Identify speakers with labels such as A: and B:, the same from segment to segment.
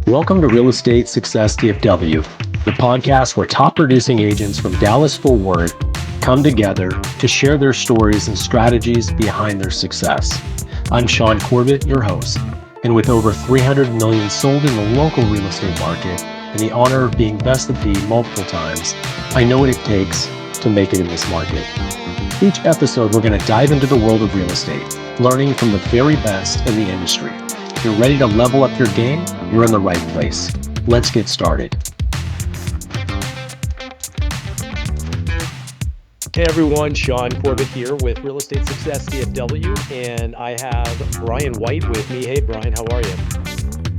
A: Welcome to Real Estate Success DFW, the podcast where top producing agents from Dallas Fort Worth come together to share their stories and strategies behind their success. I'm Shaune Corbett, your host, and with over 300 million sold in the local real estate market and the honor of being best of B multiple times, I know what it takes to make it in this market. Each episode, we're going to dive into the world of real estate, learning from the very best in the industry. If you're ready to level up your game, you're in the right place. Let's get started. Hey everyone, Shaune Corbett here with Real Estate Success DFW, and I have Brian White with me. Hey Brian, how are you?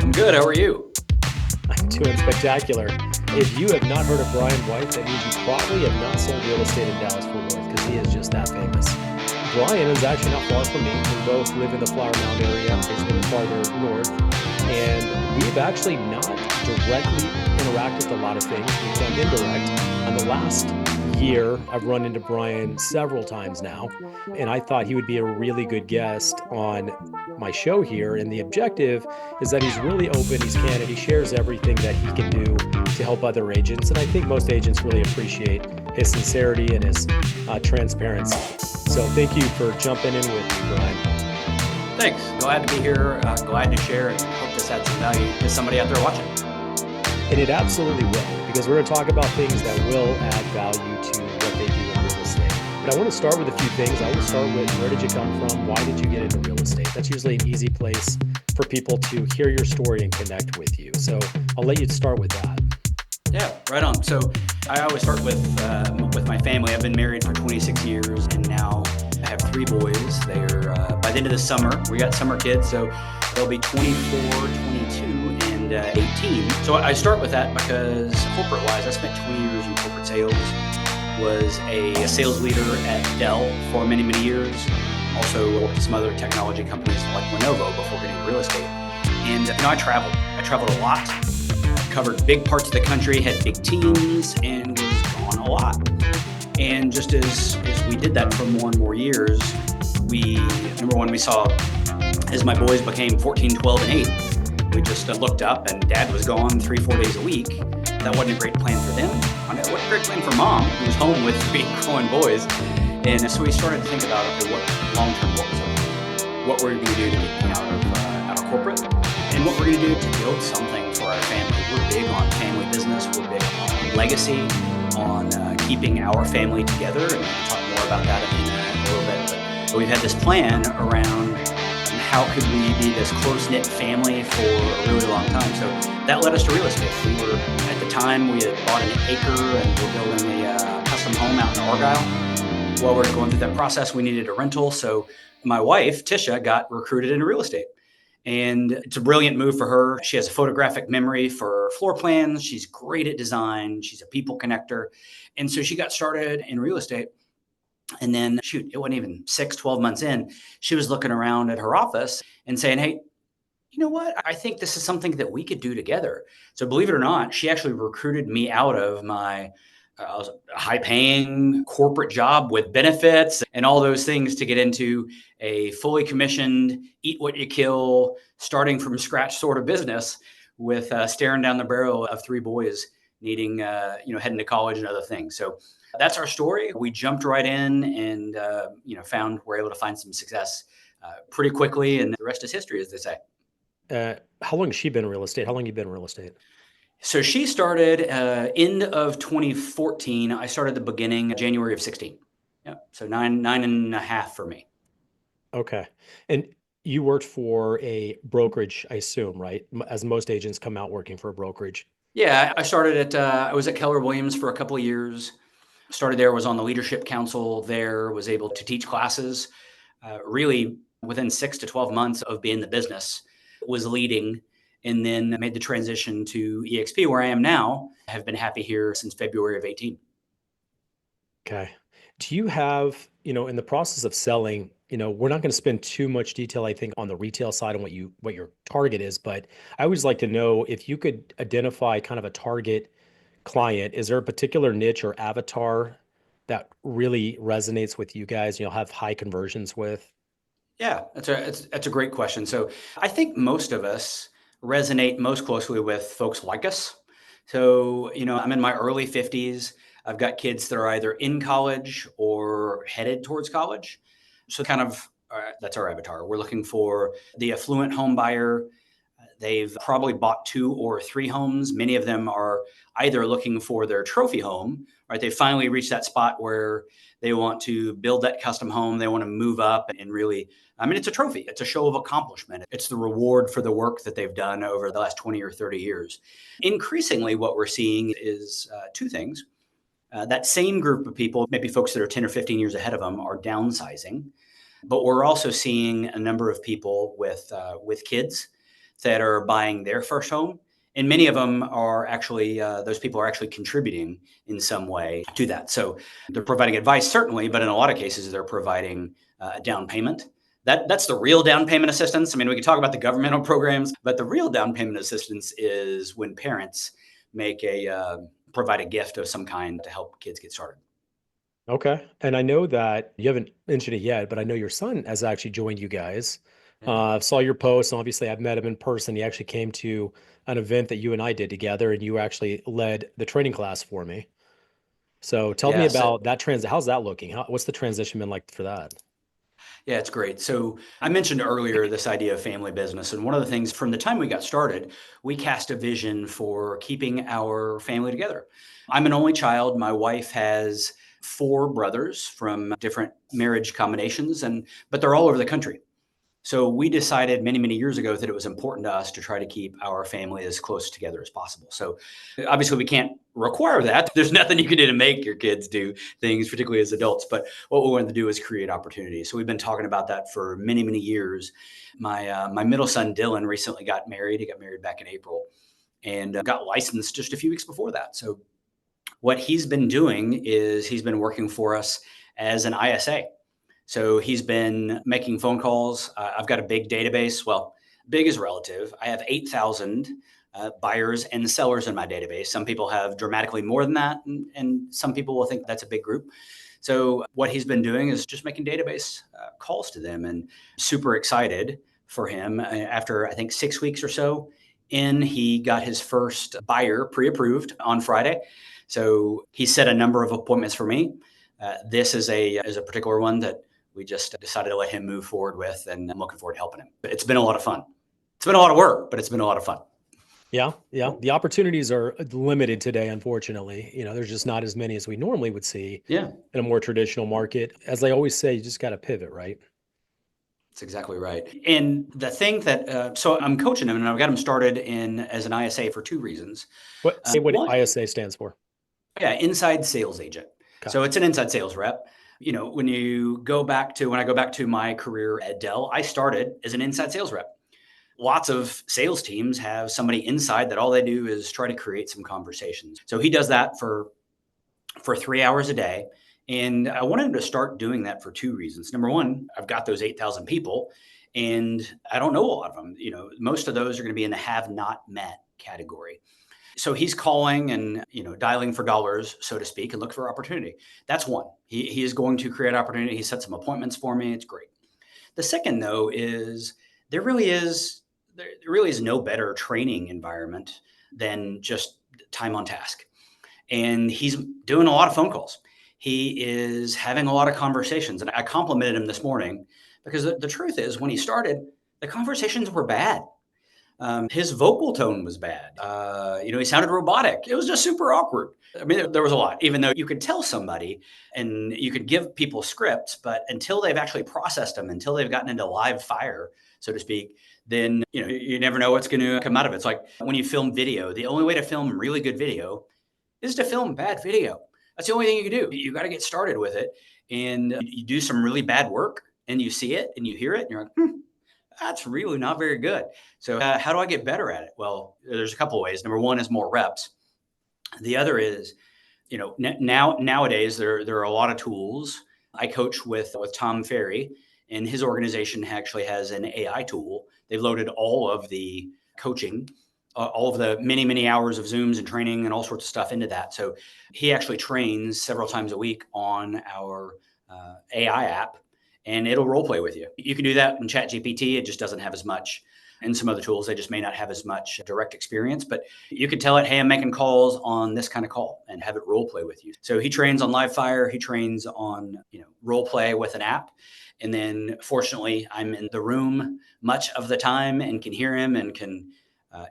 B: I'm good, how are you?
A: I'm doing spectacular. If you have not heard of Brian White, that means you probably have not sold real estate in Dallas Fort Worth, because he is just that famous. Brian is actually not far from me. We both live in the Flower Mound area, it's a little farther north, and we've actually not directly interacted with a lot of things. We've done indirect. And the last year, I've run into Brian several times now, and I thought he would be a really good guest on my show here. And the objective is that he's really open, he's candid, he shares everything that he can do to help other agents. And I think most agents really appreciate his sincerity and his transparency. So thank you for jumping in with me, Brian.
B: Thanks. Glad to be here. Glad to share, and hope this adds some value to somebody out there watching.
A: And it absolutely will, because we're going to talk about things that will add value to what they do in real estate. But I want to start with a few things. I want to start with, where did you come from? Why did you get into real estate? That's usually an easy place for people to hear your story and connect with you. So I'll let you start with that.
B: Yeah, right on. So I always start with my family. I've been married for 26 years, and now I have 3 boys. They're by the end of the summer, we got summer kids, so they'll be 24, 22, and 18. So I start with that because corporate-wise, I spent 20 years in corporate sales. Was a sales leader at Dell for many, many years. Also worked at some other technology companies like Lenovo before getting into real estate. And I traveled. I traveled a lot. Covered big parts of the country, had big teams, and was gone a lot. And just as we did that for more and more years, number one, we saw as my boys became 14, 12, and 8, we just looked up and Dad was gone 3-4 days a week. That wasn't a great plan for them. I mean, it wasn't a great plan for Mom, who was home with 3 growing boys. And so we started to think about, okay, what long-term, what we're going to do to get out of corporate, and what we're going to do to build something for our family. We're big on family business. We're big on legacy, on keeping our family together, and we'll talk more about that in a little bit. But we've had this plan around how could we be this close-knit family for a really long time. So that led us to real estate. At the time, we had bought an acre and we're building a custom home out in Argyle. While we were going through that process, we needed a rental. So my wife, Tisha, got recruited into real estate. And it's a brilliant move for her. She has a photographic memory for floor plans. She's great at design. She's a people connector. And so she got started in real estate. And then, it wasn't even 12 months in, she was looking around at her office and saying, hey, you know what? I think this is something that we could do together. So believe it or not, she actually recruited me out of my high-paying corporate job with benefits and all those things to get into a fully commissioned, eat what you kill, starting from scratch sort of business with staring down the barrel of 3 boys needing, heading to college and other things. So that's our story. We jumped right in and, we're able to find some success pretty quickly. And the rest is history, as they say.
A: How long has she been in real estate? How long have you been in real estate?
B: So she started end of 2014. I started the beginning, January of 16. Yeah. So nine and a half for me.
A: Okay. And you worked for a brokerage, I assume, right? As most agents come out working for a brokerage.
B: Yeah. I was at Keller Williams for a couple of years. Started there, was on the leadership council there, was able to teach classes. Really within 6 to 12 months of being in the business, was leading, and then made the transition to EXP, where I am now. I have been happy here since February of 18.
A: Okay. Do you have, in the process of selling, we're not going to spend too much detail, I think, on the retail side and what your target is, but I always like to know if you could identify kind of a target client. Is there a particular niche or avatar that really resonates with you guys, have high conversions with?
B: Yeah, that's a great question. So I think most of us resonate most closely with folks like us. So, I'm in my early 50s. I've got kids that are either in college or headed towards college. So, kind of, that's our avatar. We're looking for the affluent home buyer. They've probably bought 2 or 3 homes. Many of them are either looking for their trophy home, right? They finally reached that spot where they want to build that custom home. They want to move up and really, it's a trophy. It's a show of accomplishment. It's the reward for the work that they've done over the last 20 or 30 years. Increasingly, what we're seeing is 2 things. That same group of people, maybe folks that are 10 or 15 years ahead of them, are downsizing. But we're also seeing a number of people with kids that are buying their first home, and many of them are actually those people are actually contributing in some way to that. So they're providing advice, certainly, but in a lot of cases, they're providing a down payment. That's the real down payment assistance. I mean, we can talk about the governmental programs, but the real down payment assistance is when parents make provide a gift of some kind to help kids get started.
A: Okay. And I know that you haven't mentioned it yet, but I know your son has actually joined you guys.
B: Yeah.
A: Saw your post, and obviously I've met him in person. He actually came to an event that you and I did together, and you actually led the training class for me. So tell me
B: Yeah. So
A: about that how's that looking? What's the transition been like for that?
B: Yeah, it's great. So I mentioned earlier this idea of family business. And one of the things from the time we got started, we cast a vision for keeping our family together. I'm an only child. My wife has 4 brothers from different marriage combinations, but they're all over the country. So we decided many, many years ago that it was important to us to try to keep our family as close together as possible. So obviously we can't require that. There's nothing you can do to make your kids do things, particularly as adults. But what we wanted to do is create opportunities. So we've been talking about that for many, many years. My middle son Dylan recently got married. He got married back in April and got licensed just a few weeks before that. So what he's been doing is he's been working for us as an ISA. So he's been making phone calls. I've got a big database. Well, big is relative. I have 8,000 buyers and sellers in my database. Some people have dramatically more than that, and some people will think that's a big group. So what he's been doing is just making database calls to them, and super excited for him. After I think 6 weeks or so in, he got his first buyer pre-approved on Friday. So he set a number of appointments for me. This is a particular one that we just decided to let him move forward with, and I'm looking forward to helping him. It's been a lot of fun. It's been a lot of work, but it's been a lot of fun.
A: Yeah, yeah. The opportunities are limited today, unfortunately. There's just not as many as we normally would see
B: Yeah,
A: in a more traditional market. As they always say, you just got to pivot, right?
B: that's exactly right. And the thing so I'm coaching him, and I've got him started in as an ISA for 2 reasons.
A: Say what
B: One,
A: ISA stands for.
B: yeah, inside sales agent.
A: Okay.
B: So it's an inside sales rep. When I go back to my career at Dell, I started as an inside sales rep. Lots of sales teams have somebody inside that all they do is try to create some conversations. So he does that for 3 hours a day. And I wanted him to start doing that for 2 reasons. Number one, I've got those 8,000 people, and I don't know a lot of them. Most of those are going to be in the have not met category. So he's calling and dialing for dollars, so to speak, and look for opportunity. That's one. He is going to create opportunity. He set some appointments for me. It's great. The second, though, is there really is there really is no better training environment than just time on task. And he's doing a lot of phone calls. He is having a lot of conversations. And I complimented him this morning because the truth is, when he started, the conversations were bad. His vocal tone was bad. He sounded robotic. It was just super awkward. I mean, there was a lot, even though you could tell somebody and you could give people scripts, but until they've actually processed them, until they've gotten into live fire, so to speak, then, you never know what's going to come out of it. It's like when you film video, the only way to film really good video is to film bad video. That's the only thing you can do. You got to get started with it, and you do some really bad work and you see it and you hear it and you're like, that's really not very good. So how do I get better at it? Well, there's a couple of ways. Number one is more reps. The other is, nowadays there are a lot of tools. I coach with Tom Ferry, and his organization actually has an AI tool. They've loaded all of the coaching, all of the many, many hours of Zooms and training and all sorts of stuff into that. So he actually trains several times a week on our AI app, and it'll role play with you. You can do that in ChatGPT. It just doesn't have as much and some other tools. They just may not have as much direct experience, but you could tell it, hey, I'm making calls on this kind of call, and have it role play with you. So he trains on live fire. He trains on, role play with an app. And then fortunately, I'm in the room much of the time and can hear him and can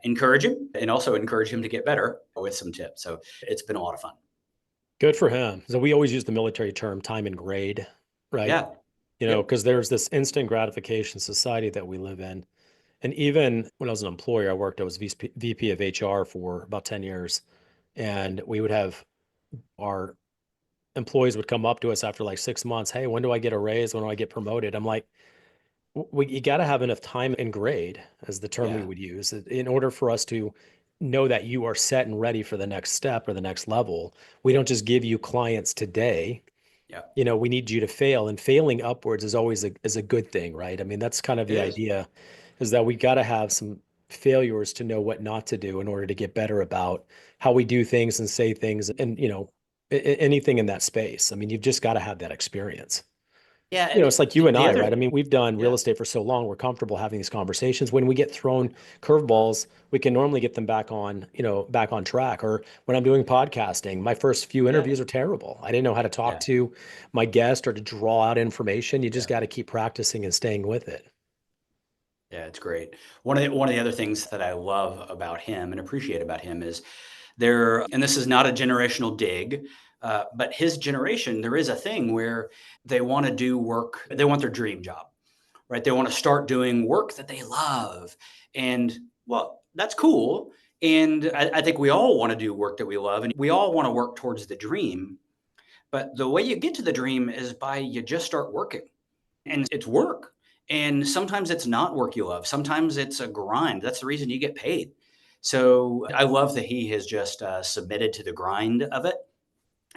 B: encourage him, and also encourage him to get better with some tips. So it's been a lot of fun.
A: Good for him. So we always use the military term time and grade, right?
B: Yeah. Yep.
A: Because there's this instant gratification society that we live in. And even when I was an employer, I was VP of HR for about 10 years. And we would have our employees would come up to us after like 6 months. Hey, when do I get a raise? When do I get promoted? I'm like, you got to have enough time and grade, as the term we
B: Yeah.
A: would use, in order for us to know that you are set and ready for the next step or the next level. We don't just give you clients today.
B: Yeah.
A: We need you to fail, and failing upwards is always a good thing, right? I mean, that's kind of
B: It
A: the
B: is.
A: idea, is that we got to have some failures to know what not to do in order to get better about how we do things and say things, and anything in that space. I mean, you've just got to have that experience.
B: Yeah. And
A: It's like you
B: the,
A: and
B: the
A: I, right?
B: other,
A: I mean, we've done real
B: yeah.
A: estate for so long, we're comfortable having these conversations. When we get thrown curveballs, we can normally get them back on track. Or when I'm doing podcasting, my first few
B: Yeah.
A: interviews are terrible. I didn't know how to talk
B: Yeah.
A: to my guest or to draw out information. You just
B: Yeah.
A: got to keep practicing and staying with it.
B: Yeah, it's great. One of the other things that I love about him and appreciate about him is there, and this is not a generational dig, but his generation, there is a thing where they want to do work, they want their dream job, right? They want to start doing work that they love. And well, that's cool. And I think we all want to do work that we love, and we all want to work towards the dream. But the way you get to the dream is by you just start working, and it's work. And sometimes it's not work you love. Sometimes it's a grind. That's the reason you get paid. So I love that he has just submitted to the grind of it.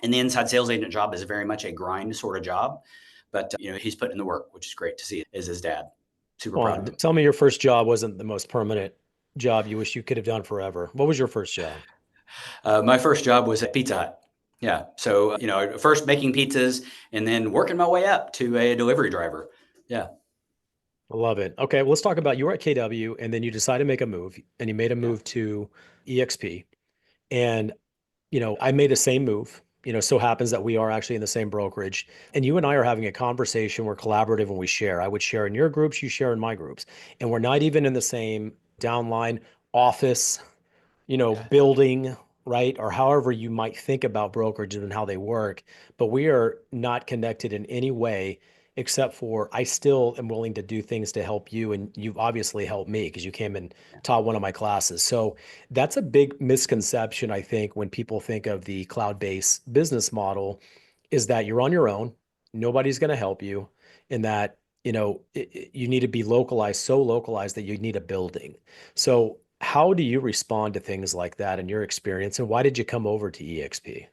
B: And the inside sales agent job is very much a grind sort of job. But he's putting in the work, which is great to see. Is his dad. Super
A: Come
B: proud
A: on,
B: of him.
A: tell me your first job wasn't the most permanent job you wish you could have done forever. What was your first job?
B: My first job was at Pizza Hut. Yeah. So, first making pizzas and then working my way up to a delivery driver. Yeah.
A: I love it. Okay, well, let's talk about, you were at KW and then you decided to make a move, and you made a
B: Yeah.
A: move to EXP. And, I made the same move. So happens that we are actually in the same brokerage. And you and I are having a conversation. We're collaborative and we share. I would share in your groups, you share in my groups. And we're not even in the same downline office,
B: Yeah.
A: building, right? Or however you might think about brokerages and how they work. But we are not connected in any way, except for I still am willing to do things to help you. And you've obviously helped me because you came and taught one of my classes. So that's a big misconception, I think, when people think of the cloud-based business model, is that you're on your own. Nobody's going to help you, and that, you need to be localized, so localized that you need a building. So how do you respond to things like that in your experience, and why did you come over to EXP?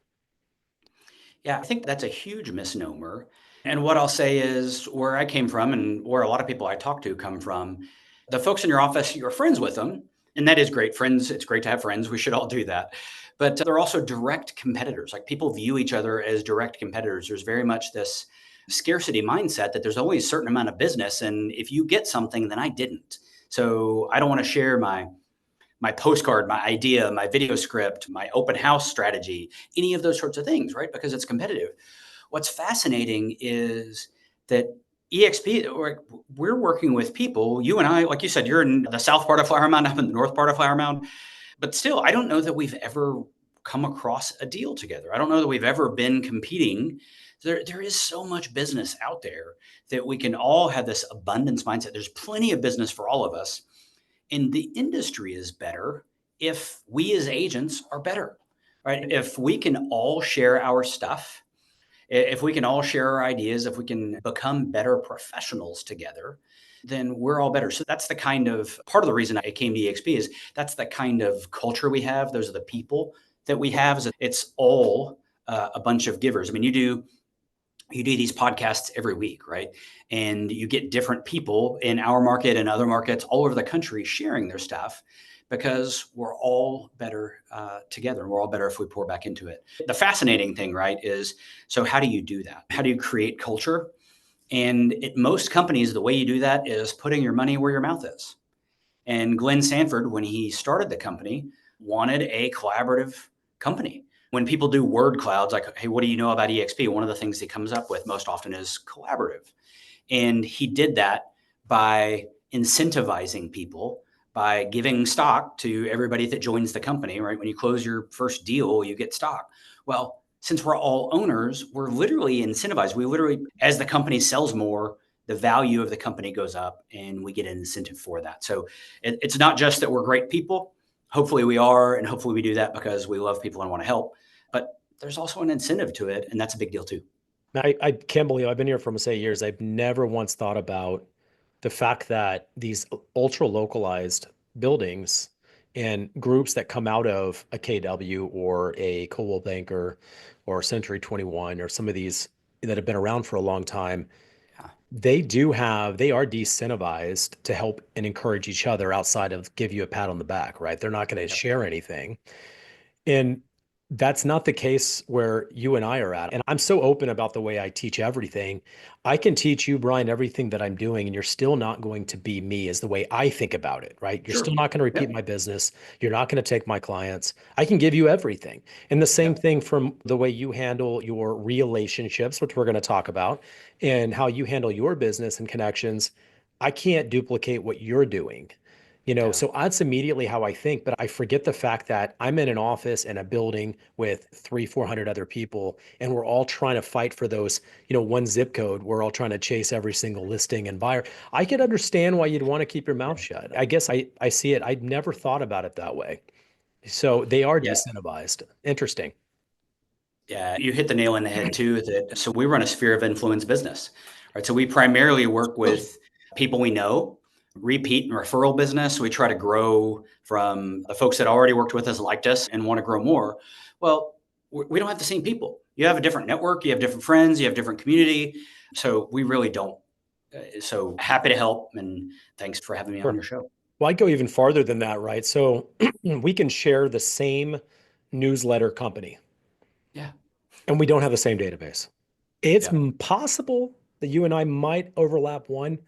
B: Yeah, I think that's a huge misnomer. And what I'll say is where I came from and where a lot of people I talk to come from, the folks in your office, you're friends with them. And that is great. Friends, it's great to have friends. We should all do that. But they're also direct competitors. Like, people view each other as direct competitors. There's very much this scarcity mindset that there's only a certain amount of business. And if you get something, then I didn't. So I don't want to share my postcard, my idea, my video script, my open house strategy, any of those sorts of things, right? Because it's competitive. What's fascinating is that EXP, we're working with people. You and I, like you said, you're in the south part of Flower Mound, I'm in the north part of Flower Mound. But still, I don't know that we've ever come across a deal together. I don't know that we've ever been competing. There is so much business out there that we can all have this abundance mindset. There's plenty of business for all of us. And the industry is better if we as agents are better, right? If we can all share our stuff, if we can all share our ideas, if we can become better professionals together, then we're all better. So that's the kind of part of the reason I came to EXP, is that's the kind of culture we have. Those are the people that we have. It's all a bunch of givers. I mean, you do these podcasts every week, right? And you get different people in our market and other markets all over the country sharing their stuff, because we're all better together. We're all better if we pour back into it. The fascinating thing, right, is, so how do you do that? How do you create culture? And at most companies, the way you do that is putting your money where your mouth is. And Glenn Sanford, when he started the company, wanted a collaborative company. When people do word clouds, like, hey, what do you know about EXP? One of the things he comes up with most often is collaborative. And he did that by incentivizing people, by giving stock to everybody that joins the company, right? When you close your first deal, you get stock. Well, since we're all owners, we're literally incentivized. We literally, as the company sells more, the value of the company goes up and we get an incentive for that. So it's not just that we're great people. Hopefully we are, and hopefully we do that because we love people and want to help. But there's also an incentive to it, and that's a big deal too.
A: I can't believe I've been here for almost 8 years. I've never once thought about the fact that these ultra localized buildings and groups that come out of a KW or a Coldwell Banker or Century 21 or some of these that have been around for a long time,
B: Yeah.
A: they are decentivized to help and encourage each other outside of give you a pat on the back, right? They're not going to
B: Yep.
A: share anything. And that's not the case where you and I are at. And I'm so open about the way I teach everything. I can teach you, Brian, everything that I'm doing, and you're still not going to be me as the way I think about it, right? You're still
B: Sure.
A: not going to repeat
B: Yep.
A: my business. You're not going to take my clients. I can give you everything. And the same
B: Yep.
A: thing from the way you handle your relationships, which we're going to talk about, and how you handle your business and connections. I can't duplicate what you're doing.
B: Yeah.
A: So that's immediately how I think, but I forget the fact that I'm in an office in a building with 400 other people, and we're all trying to fight for those, one zip code. We're all trying to chase every single listing and buyer. I could understand why you'd want to keep your mouth shut. I guess I see it. I'd never thought about it that way. So they are
B: Yeah.
A: decentivized. Interesting.
B: Yeah, you hit the nail on the head too. So we run a sphere of influence business, right? So we primarily work with people we know, repeat and referral business. We try to grow from the folks that already worked with us, liked us, and want to grow more. Well, we don't have the same people. You have a different network, you have different friends, you have different community. So we really don't. So happy to help, and thanks for having me on
A: Sure.
B: your show.
A: Well, I go even farther than that, right? So we can share the same newsletter company,
B: Yeah,
A: and we don't have the same database. It's
B: yeah,
A: possible that you and I might overlap one,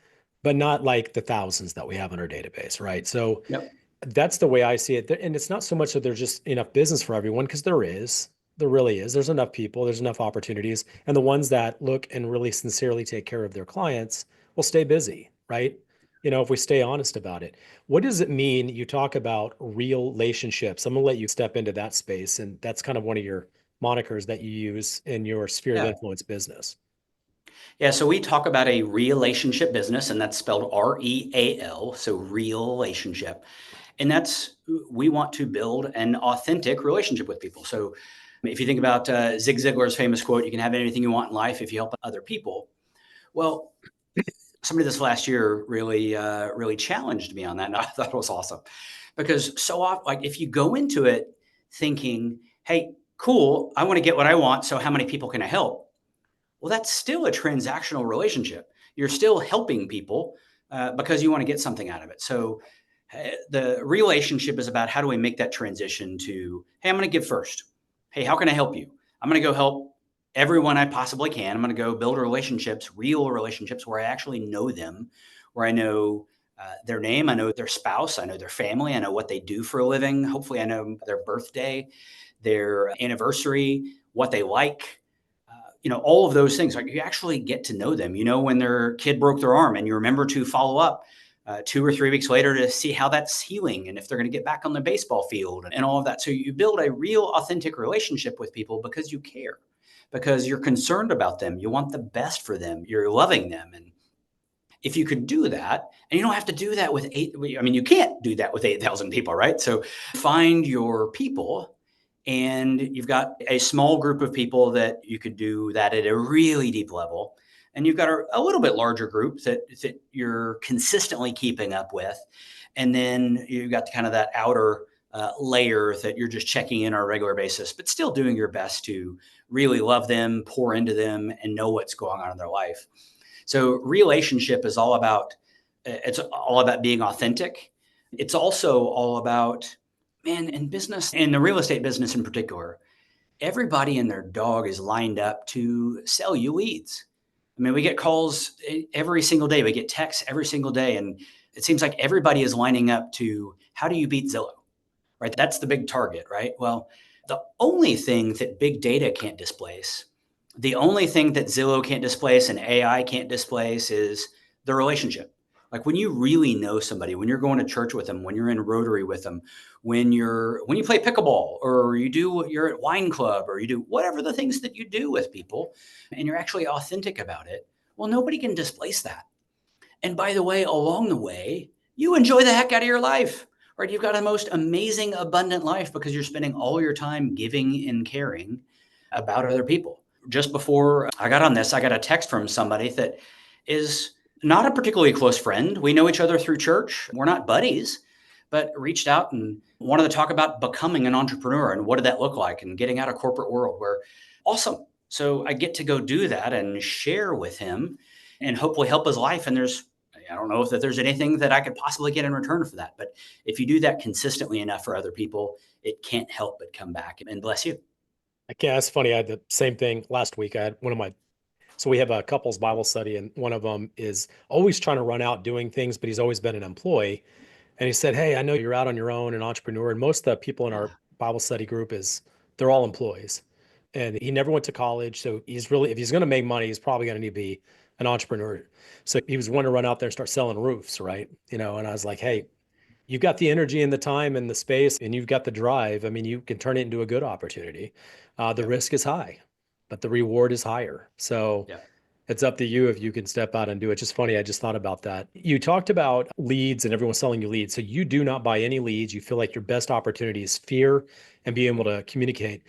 A: but not like the thousands that we have in our database, right? So
B: yep,
A: that's the way I see it. And it's not so much that there's just enough business for everyone, because there really is. There's enough people, there's enough opportunities. And the ones that look and really sincerely take care of their clients will stay busy, right? If we stay honest about it. What does it mean? You talk about real relationships. I'm going to let you step into that space. And that's kind of one of your monikers that you use in your sphere of
B: yeah.
A: influence business.
B: Yeah, so we talk about a relationship business, and that's spelled REAL, so real relationship. And that's, we want to build an authentic relationship with people. So if you think about Zig Ziglar's famous quote, you can have anything you want in life if you help other people. Well, somebody this last year really challenged me on that, and I thought it was awesome because so often, like if you go into it thinking, "Hey, cool, I want to get what I want, so how many people can I help?" Well, that's still a transactional relationship. You're still helping people because you want to get something out of it. So the relationship is about how do we make that transition to, hey, I'm going to give first. Hey, how can I help you? I'm going to go help everyone I possibly can. I'm going to go build relationships, real relationships where I actually know them, where I know their name, I know their spouse, I know their family, I know what they do for a living. Hopefully, I know their birthday, their anniversary, what they like, all of those things. Like you actually get to know them. You know, when their kid broke their arm, and you remember to follow up 2 or 3 weeks later to see how that's healing and if they're going to get back on the baseball field and all of that. So you build a real, authentic relationship with people because you care, because you're concerned about them. You want the best for them. You're loving them. And if you could do that, and you don't have to do that with you can't do that with 8,000 people, right? So find your people, and you've got a small group of people that you could do that at a really deep level. And you've got a little bit larger group that you're consistently keeping up with. And then you've got kind of that outer layer that you're just checking in on a regular basis, but still doing your best to really love them, pour into them, and know what's going on in their life. So relationship is all about, it's all about being authentic. It's also all about, man, in business, in the real estate business in particular, everybody and their dog is lined up to sell you leads. I mean, we get calls every single day. We get texts every single day. And it seems like everybody is lining up to how do you beat Zillow, right? That's the big target, right? Well, the only thing that big data can't displace, the only thing that Zillow can't displace and AI can't displace is the relationship. Like when you really know somebody, when you're going to church with them, when you're in Rotary with them, when you play pickleball or you're at wine club or you do whatever the things that you do with people and you're actually authentic about it, well, nobody can displace that. And by the way, along the way, you enjoy the heck out of your life, right? You've got a most amazing, abundant life because you're spending all your time giving and caring about other people. Just before I got on this, I got a text from somebody that is not a particularly close friend. We know each other through church. We're not buddies, but reached out and wanted to talk about becoming an entrepreneur and what did that look like and getting out of corporate world. Where awesome. So I get to go do that and share with him and hopefully help his life. And I don't know if there's anything that I could possibly get in return for that. But if you do that consistently enough for other people, it can't help but come back and bless you.
A: I guess funny. I had the same thing last week. I had one of my, so we have a couples Bible study, and one of them is always trying to run out doing things, but he's always been an employee. And he said, "Hey, I know you're out on your own, an entrepreneur, and most of the people in our
B: Yeah.
A: Bible study group they're all employees. And he never went to college, so if he's going to make money, he's probably going to need to be an entrepreneur. So he was wanting to run out there and start selling roofs, right? And I was like, hey, you've got the energy and the time and the space, and you've got the drive. I mean, you can turn it into a good opportunity. The
B: Yep.
A: risk is high, but the reward is higher. So
B: Yep.
A: it's up to you if you can step out and do it. Just funny, I just thought about that. You talked about leads and everyone selling you leads. So you do not buy any leads. You feel like your best opportunity is fear and being able to communicate.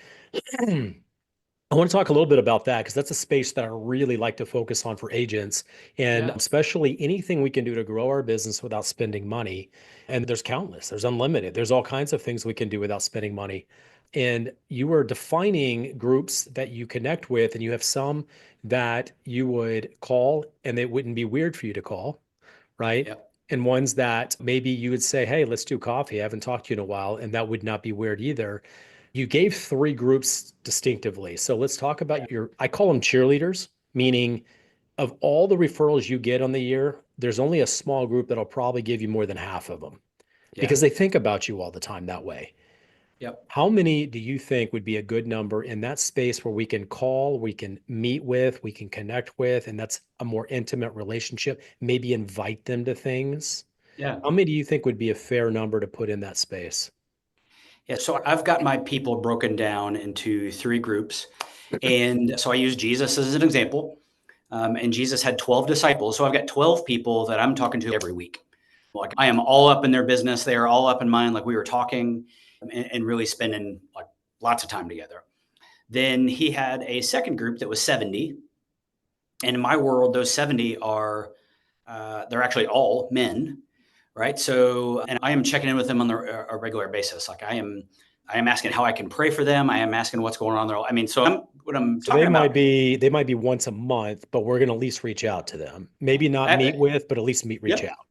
A: I want to talk a little bit about that because that's a space that I really like to focus on for agents, and
B: Yeah.
A: especially anything we can do to grow our business without spending money. And there's countless, there's unlimited, there's all kinds of things we can do without spending money. And you are defining groups that you connect with, and you have some that you would call and it wouldn't be weird for you to call, right?
B: Yep.
A: And ones that maybe you would say, hey, let's do coffee. I haven't talked to you in a while. And that would not be weird either. You gave three groups distinctively. So let's talk about I call them cheerleaders, meaning of all the referrals you get on the year, there's only a small group that'll probably give you more than half of them
B: Yeah.
A: because they think about you all the time that way.
B: Yep.
A: How many do you think would be a good number in that space where we can call, we can meet with, we can connect with, and that's a more intimate relationship, maybe invite them to things?
B: Yeah.
A: How many do you think would be a fair number to put in that space?
B: Yeah. So I've got my people broken down into three groups. And so I use Jesus as an example. And Jesus had 12 disciples. So I've got 12 people that I'm talking to every week. Like I am all up in their business. They are all up in mine. Like we were talking and really spending like lots of time together. Then he had a second group that was 70. And in my world, those 70 they're actually all men, right? So, and I am checking in with them on a regular basis. Like I am asking how I can pray for them. I am asking what's going on there. I mean, what I'm
A: So they
B: talking
A: might
B: about.
A: be they might be once a month, but we're going to at least reach out to them. Maybe not meet
B: I,
A: with, but at least reach
B: yep,
A: out.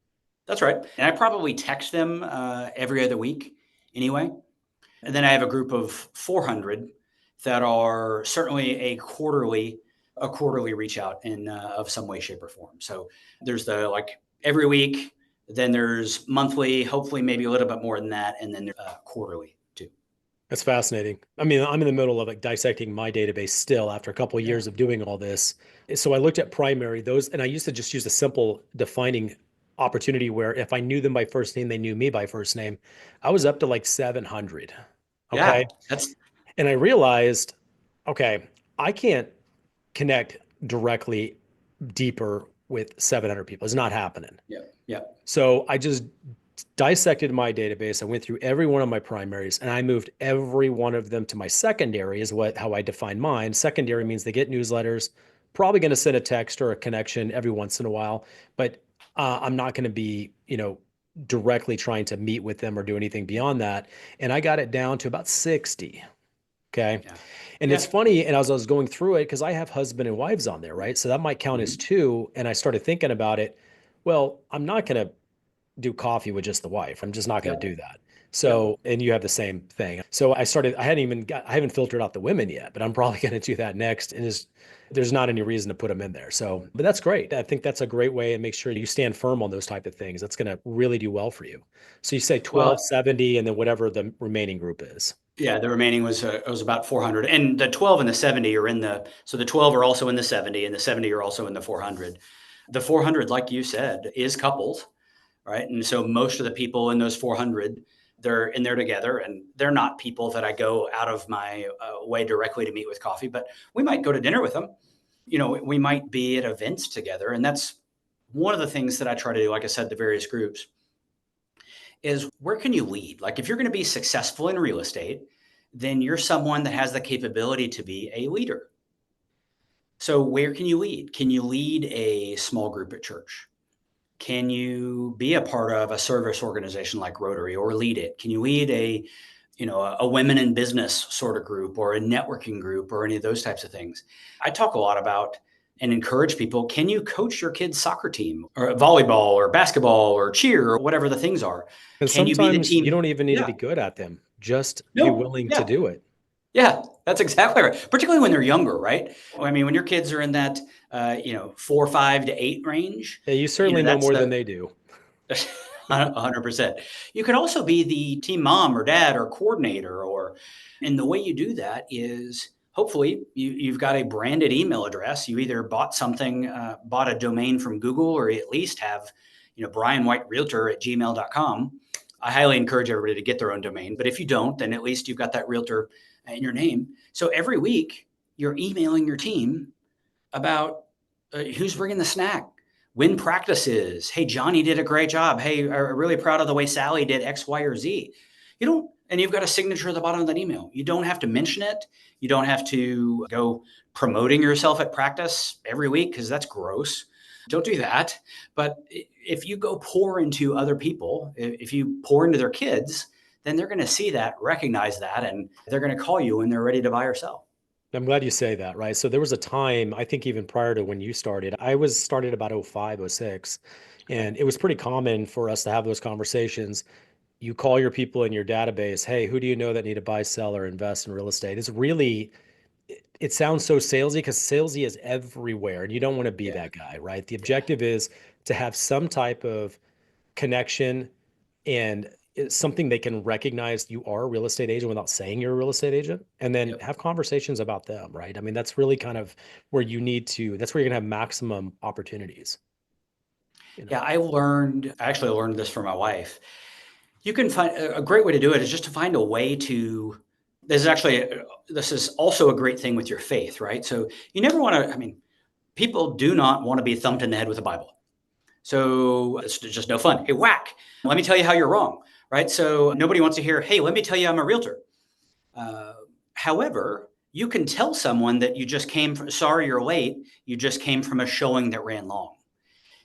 B: that's right. And I probably text them every other week anyway. And then I have a group of 400 that are certainly a quarterly reach out in of some way, shape, or form. So there's the like every week, then there's monthly, hopefully maybe a little bit more than that, and then there's quarterly too.
A: That's fascinating. I mean, I'm in the middle of like dissecting my database still after a couple of
B: Yeah.
A: years of doing all this. So I looked at primary those, and I used to just use a simple defining opportunity where if I knew them by first name, they knew me by first name. I was up to like 700. Okay.
B: Yeah. That's
A: And I realized, okay, I can't connect directly deeper with 700 people. It's not happening.
B: yeah. Yeah.
A: So I just dissected my database. I went through every one of my primaries and I moved every one of them to my secondary is how I define mine. Secondary means they get newsletters, probably going to send a text or a connection every once in a while, but I'm not going to be, directly trying to meet with them or do anything beyond that. And I got it down to about 60. Okay.
B: Yeah.
A: And it's
B: Yeah.
A: funny, and as I was going through it, because I have husband and wives on there, right? So that might count as
B: Mhm.
A: two. And I started thinking about it. Well, I'm not going to do coffee with just the wife. I'm just not going to
B: Yep.
A: do that.
B: Yep.
A: So, and you have the same thing. So I haven't filtered out the women yet, but I'm probably going to do that next. And there's not any reason to put them in there. So, but that's great. I think that's a great way and make sure you stand firm on those type of things. That's going to really do well for you. So you say
B: Well,
A: 1270 and then whatever the remaining group is.
B: yeah, the remaining was about 400, and the 12 and the 70 are in the so the 12 are also in the 70, and the 70 are also in the 400. The 400, like you said, is couples, right? And so most of the people in those 400, they're in there together, and they're not people that I go out of my way directly to meet with coffee, but we might go to dinner with them. We might be at events together, and that's one of the things that I try to do. Like I said, the various groups is where can you lead? Like if you're going to be successful in real estate, then you're someone that has the capability to be a leader. So where can you lead? Can you lead a small group at church? Can you be a part of a service organization like Rotary or lead it? Can you lead a women in business sort of group or a networking group or any of those types of things? I talk a lot about and encourage people, can you coach your kid's soccer team or volleyball or basketball or cheer or whatever the things are?
A: And
B: Can you be the
A: sometimes you
B: team?
A: don't even need to
B: Yeah.
A: be good at them. Just be
B: No.
A: willing to
B: Yeah.
A: do it.
B: Yeah, that's exactly right. Particularly when they're younger, right? I mean, when your kids are in that, 4, 5 to 8 range,
A: Yeah, you certainly know
B: that's
A: more than
B: the
A: they do.
B: 100%. You can also be the team mom or dad or coordinator, and the way you do that is hopefully you've got a branded email address. You either bought a domain from Google, or you at least have, Brian White Realtor at gmail.com. I highly encourage everybody to get their own domain, but if you don't, then at least you've got that realtor in your name. So every week you're emailing your team about who's bringing the snack, when practice is. Hey, Johnny did a great job. Hey, I'm really proud of the way Sally did X, Y, or Z. You don't, and you've got a signature at the bottom of that email. You don't have to mention it. You don't have to go promoting yourself at practice every week because that's gross. Don't do that. But if you go pour into other people, if you pour into their kids, then they're going to see that, recognize that, and they're going to call you when they're ready to buy or sell.
A: I'm glad you say that, right? So there was a time, I think even prior to when you started, I was started about 05, 06, and it was pretty common for us to have those conversations. You call your people in your database, hey, who do you know that need to buy, sell, or invest in real estate? It sounds so salesy because salesy is everywhere, and you don't want to be
B: Yeah.
A: that guy, right? The
B: Yeah.
A: objective is to have some type of connection and it's something they can recognize you are a real estate agent without saying you're a real estate agent, and then
B: Yep.
A: have conversations about them, right? I mean, that's really kind of where that's where you're going to have maximum opportunities, you
B: Yeah,
A: know.
B: I actually learned this from my wife. You can find a great way to do it is just to find a way to. This is also a great thing with your faith, right? So you never want to. I mean, people do not want to be thumped in the head with a Bible. So it's just no fun. Hey, whack! Let me tell you how you're wrong, right? So nobody wants to hear. Hey, let me tell you I'm a realtor. Uh, However, you can tell someone that you just came from. Sorry, you're late. You just came from a showing that ran long.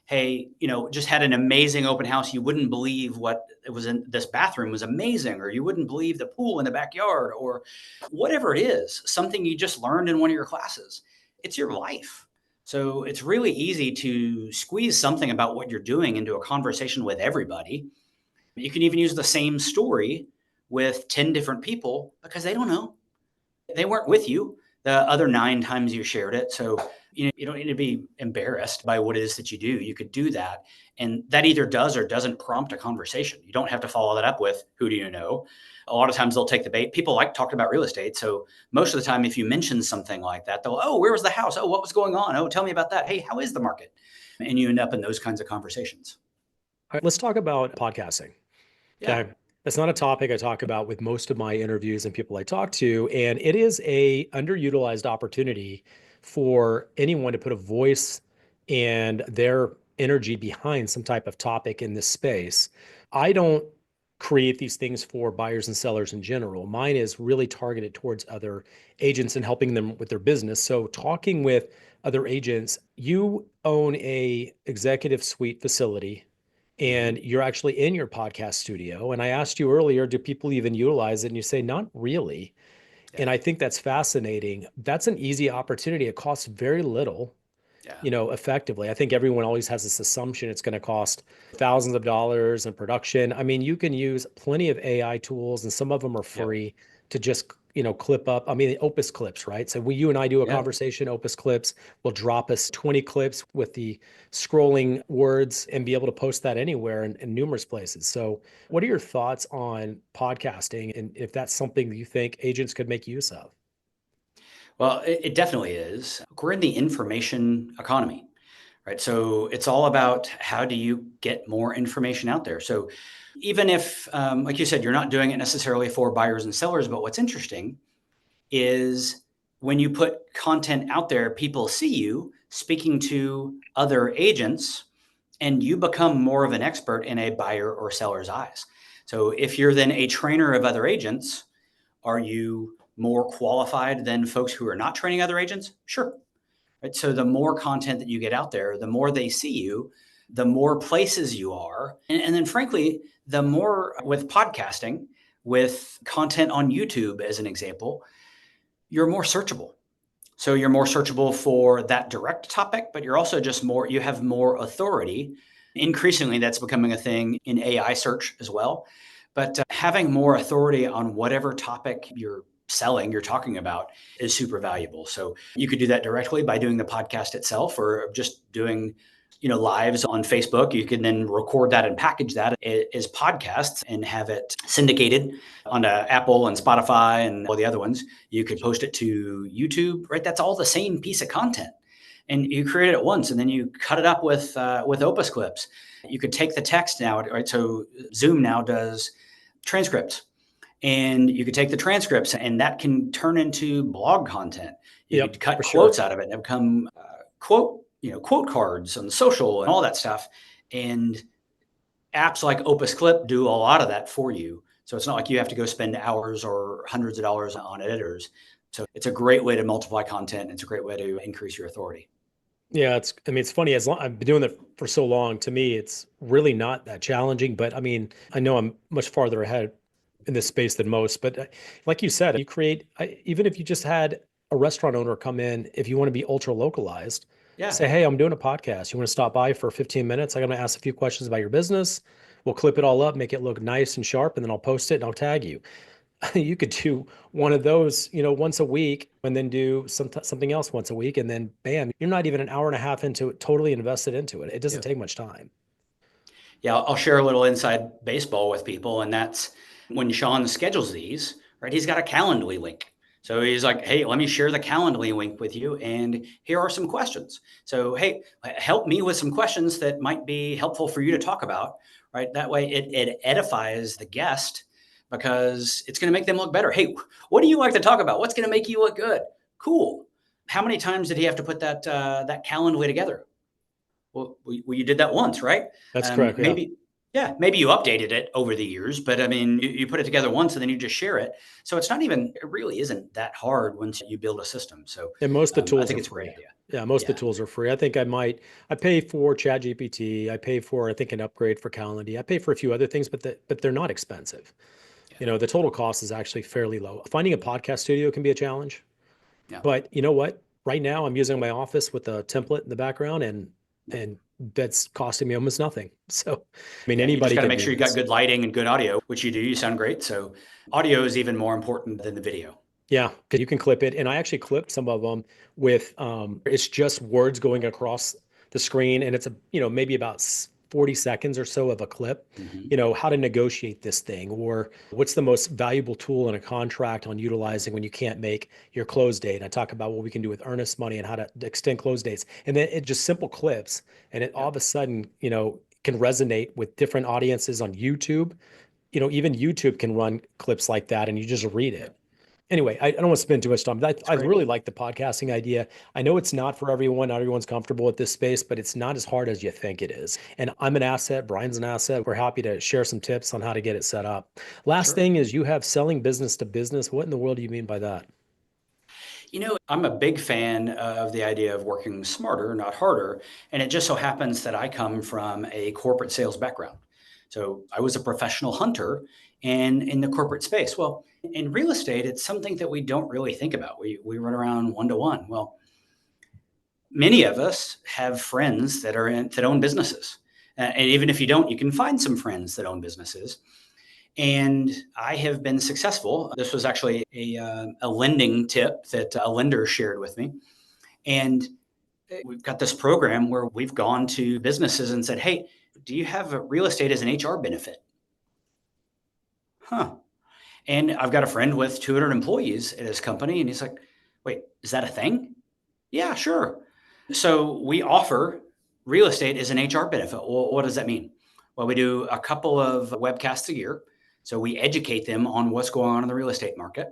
B: Hey, just had an amazing open house. You wouldn't believe what it was in this bathroom was amazing, or you wouldn't believe the pool in the backyard, or whatever it is, something you just learned in one of your classes. It's your life. So it's really easy to squeeze something about what you're doing into a conversation with everybody. You can even use the same story with 10 different people because they don't know. They weren't with you the other 9 times you shared it. So, you don't need to be embarrassed by what it is that you do. You could do that. And that either does or doesn't prompt a conversation. You don't have to follow that up with, who do you know? A lot of times they'll take the bait. People like talking about real estate. So most of the time, if you mention something like that, they'll, oh, where was the house? Oh, what was going on? Oh, tell me about that. Hey, how is the market? And you end up in those kinds of conversations.
A: All right, let's talk about podcasting.
B: Yeah.
A: Okay. That's not a topic I talk about with most of my interviews and people I talk to. And it is a underutilized opportunity for anyone to put a voice and their energy behind some type of topic in this space. I don't create these things for buyers and sellers in general. Mine is really targeted towards other agents and helping them with their business. So talking with other agents, you own a executive suite facility and
B: Mhm.
A: you're actually in your podcast studio. And I asked you earlier, do people even utilize it? And you say, not really.
B: Yeah.
A: And I think that's fascinating. That's an easy opportunity. It costs very little.
B: Yeah.
A: effectively. I think everyone always has this assumption it's going to cost thousands of dollars in production. I mean, you can use plenty of AI tools, and some of them are
B: Yep.
A: free to just, clip up. I mean, the Opus clips, right? So when you and I do a
B: Yep.
A: conversation, Opus clips will drop us 20 clips with the scrolling words and be able to post that anywhere in numerous places. So, what are your thoughts on podcasting, and if that's something that you think agents could make use of?
B: Well, it definitely is. We're in the information economy, right? So it's all about how do you get more information out there. So even if, like you said, you're not doing it necessarily for buyers and sellers, but what's interesting is when you put content out there, people see you speaking to other agents and you become more of an expert in a buyer or seller's eyes. So if you're then a trainer of other agents, are you more qualified than folks who are not training other agents? Sure. Right. So the more content that you get out there, the more they see you, the more places you are. And then frankly, the more with podcasting, with content on YouTube, as an example, you're more searchable. So you're more searchable for that direct topic, but you're also just more, you have more authority. Increasingly, that's becoming a thing in AI search as well. But having more authority on whatever topic you're selling, you're talking about is super valuable. So you could do that directly by doing the podcast itself or just doing lives on Facebook. You can then record that and package that as podcasts and have it syndicated onto Apple and Spotify and all the other ones. You could post it to YouTube, right? That's all the same piece of content. And you create it once and then you cut it up with Opus clips. You could take the text now, right? So Zoom now does transcripts. And you could take the transcripts and that can turn into blog content. You
A: Yep,
B: could cut
A: for sure.
B: quotes out of it and become quote cards on social and all that stuff. And apps like Opus Clip do a lot of that for you. So it's not like you have to go spend hours or hundreds of dollars on editors. So it's a great way to multiply content. It's a great way to increase your authority.
A: Yeah, I mean, it's funny. As long I've been doing it for so long, to me, it's really not that challenging. But I mean, I know I'm much farther ahead in this space than most. But like you said, you create, even if you just had a restaurant owner come in, if you want to be ultra localized,
B: Yeah.
A: say, hey, I'm doing a podcast. You want to stop by for 15 minutes? I'm going to ask a few questions about your business. We'll clip it all up, make it look nice and sharp, and then I'll post it and I'll tag you. You could do one of those, once a week, and then do something else once a week, and then bam, you're not even an hour and a half into it, totally invested into it. It doesn't
B: Yeah.
A: take much time.
B: Yeah. I'll share a little inside baseball with people. And that's when Shaune schedules these, right? He's got a Calendly link. So he's like, hey, let me share the Calendly link with you. And here are some questions. So, hey, help me with some questions that might be helpful for you to talk about, right? That way it edifies the guest because it's going to make them look better. Hey, what do you like to talk about? What's going to make you look good? Cool. How many times did he have to put that Calendly together? Well, you did that once, right?
A: That's correct. Yeah.
B: Maybe, yeah, maybe you updated it over the years, but I mean, you put it together once and then you just share it. So it really isn't that hard once you build a system. So
A: And most of the
B: I
A: tools
B: think
A: are
B: it's a great
A: free.
B: idea.
A: Yeah, most of
B: Yeah,
A: the tools are free. I think I pay for ChatGPT. I pay for, I think, an upgrade for Calendly. I pay for a few other things, but they're not expensive.
B: yeah,
A: The total cost is actually fairly low. Finding a podcast studio can be a challenge,
B: yeah.
A: but you know what? Right now, I'm using my office with a template in the background, and that's costing me almost nothing. So, I mean,
B: Yeah, you just
A: anybody
B: got to
A: can
B: make
A: do
B: sure you got
A: this.
B: good lighting and good audio, which you do. You sound great. So audio is even more important than the video.
A: Yeah, because you can clip it. And I actually clipped some of them with it's just words going across the screen, and it's maybe about 40 seconds or so of a clip.
B: Hmm.
A: How to negotiate this thing, or what's the most valuable tool in a contract on utilizing when you can't make your close date. And I talk about what we can do with earnest money and how to extend close dates. And then it just simple clips, and it all
B: Yeah,
A: of a sudden, can resonate with different audiences on YouTube. Even YouTube can run clips like that, and you just read
B: yeah,
A: it. Anyway, I don't want to spend too much time, but
B: it's
A: I
B: great.
A: really like the podcasting idea. I know it's not for everyone. Not everyone's comfortable with this space, but it's not as hard as you think it is. And I'm an asset. Brian's an asset. We're happy to share some tips on how to get it set up. Last
B: Sure.
A: thing is you have selling business to business. What in the world do you mean by that?
B: I'm a big fan of the idea of working smarter, not harder. And it just so happens that I come from a corporate sales background. So I was a professional hunter and in the corporate space. Well, in real estate, it's something that we don't really think about. We run around one to one. Well, many of us have friends that own businesses. And even if you don't, you can find some friends that own businesses. And I have been successful. This was actually a lending tip that a lender shared with me. And we've got this program where we've gone to businesses and said, hey, do you have real estate as an HR benefit? Huh. And I've got a friend with 200 employees at his company. And he's like, wait, is that a thing? Yeah, sure. So we offer real estate as an HR benefit. Well, what does that mean? Well, we do a couple of webcasts a year. So we educate them on what's going on in the real estate market.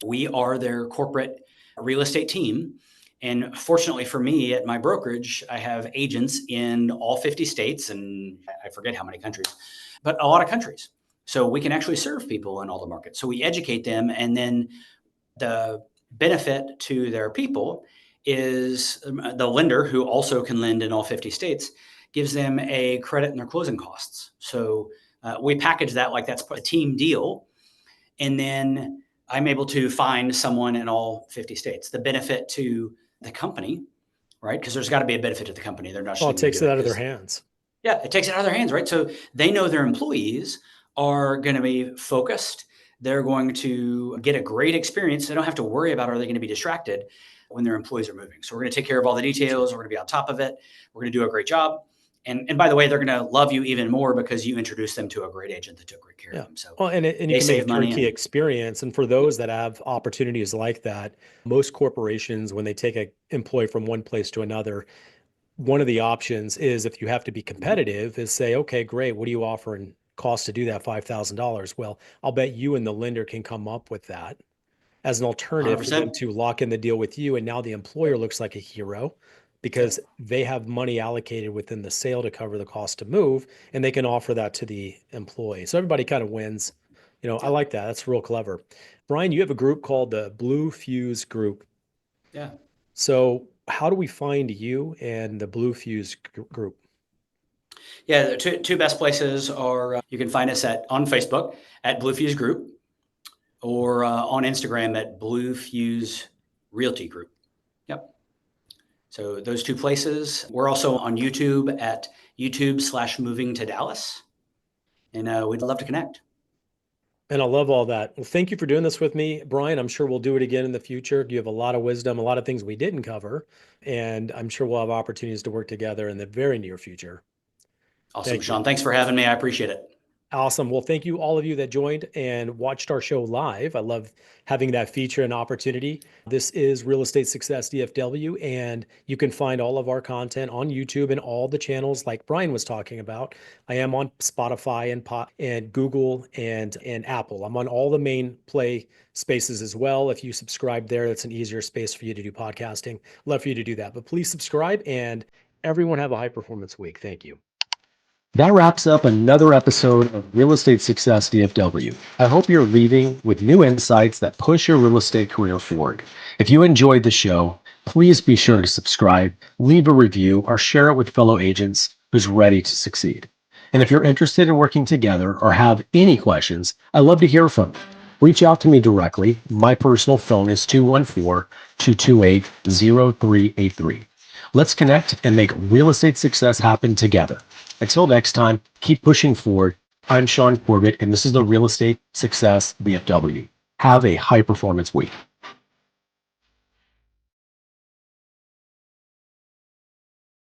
B: We are their corporate real estate team. And fortunately for me at my brokerage, I have agents in all 50 states and I forget how many countries, but a lot of countries. So we can actually serve people in all the markets. So we educate them, and then the benefit to their people is the lender, who also can lend in all 50 states, gives them a credit in their closing costs. So we package that like that's a team deal. And then I'm able to find someone in all 50 states. The benefit to the company, right? Because there's got to be a benefit to the company. They're not just
A: Well, it
B: going to
A: takes
B: do
A: it
B: it
A: out of their
B: 'cause-
A: hands.
B: Yeah, it takes it out of their hands, right? So they know their employees are going to be focused. They're going to get a great experience. They don't have to worry about, are they going to be distracted when their employees are moving. So we're going to take care of all the details. We're going to be on top of it. We're going to do a great job. And by the way, they're going to love you even more because you introduced them to a great agent that took great care of them. So
A: Well, and you
B: they
A: can make a
B: save money.
A: turnkey experience. And for those that have opportunities like that, most corporations, when they take an employee from one place to another, one of the options is, if you have to be competitive, is say, okay, great. What do you offer in cost to do that? $5,000. Well, I'll bet you and the lender can come up with that as an alternative for them
B: 100%.
A: to lock in the deal with you. And now the employer looks like a hero because they have money allocated within the sale to cover the cost to move, and they can offer that to the employee. So everybody kind of wins. I like that. That's real clever. Brian, you have a group called the Blue Fuse Group.
B: Yeah.
A: So how do we find you and the Blue Fuse Group?
B: Yeah, the two best places are you can find us on Facebook at Blue Fuse Group, or on Instagram at Blue Fuse Realty Group. Yep. So those two places. We're also on YouTube at YouTube/Moving to Dallas, and we'd love to connect.
A: And I love all that. Well, thank you for doing this with me, Brian. I'm sure we'll do it again in the future. You have a lot of wisdom, a lot of things we didn't cover, and I'm sure we'll have opportunities to work together in the very near future.
B: Awesome,
A: Thank you.
B: Shaune. Thanks for having me. I appreciate it.
A: Awesome. Well, thank you all of you that joined and watched our show live. I love having that feature and opportunity. This is Real Estate Success DFW, and you can find all of our content on YouTube and all the channels like Brian was talking about. I am on Spotify and Google and Apple. I'm on all the main play spaces as well. If you subscribe there, that's an easier space for you to do podcasting. Love for you to do that. But please subscribe, and everyone have a high performance week. Thank you. That wraps up another episode of Real Estate Success DFW. I hope you're leaving with new insights that push your real estate career forward. If you enjoyed the show, please be sure to subscribe, leave a review, or share it with fellow agents who's ready to succeed. And if you're interested in working together or have any questions, I'd love to hear from you. Reach out to me directly. My personal phone is 214-228-0383. Let's connect and make real estate success happen together. Until next time, keep pushing forward. I'm Shaune Corbett, and this is the Real Estate Success DFW. Have a high performance week.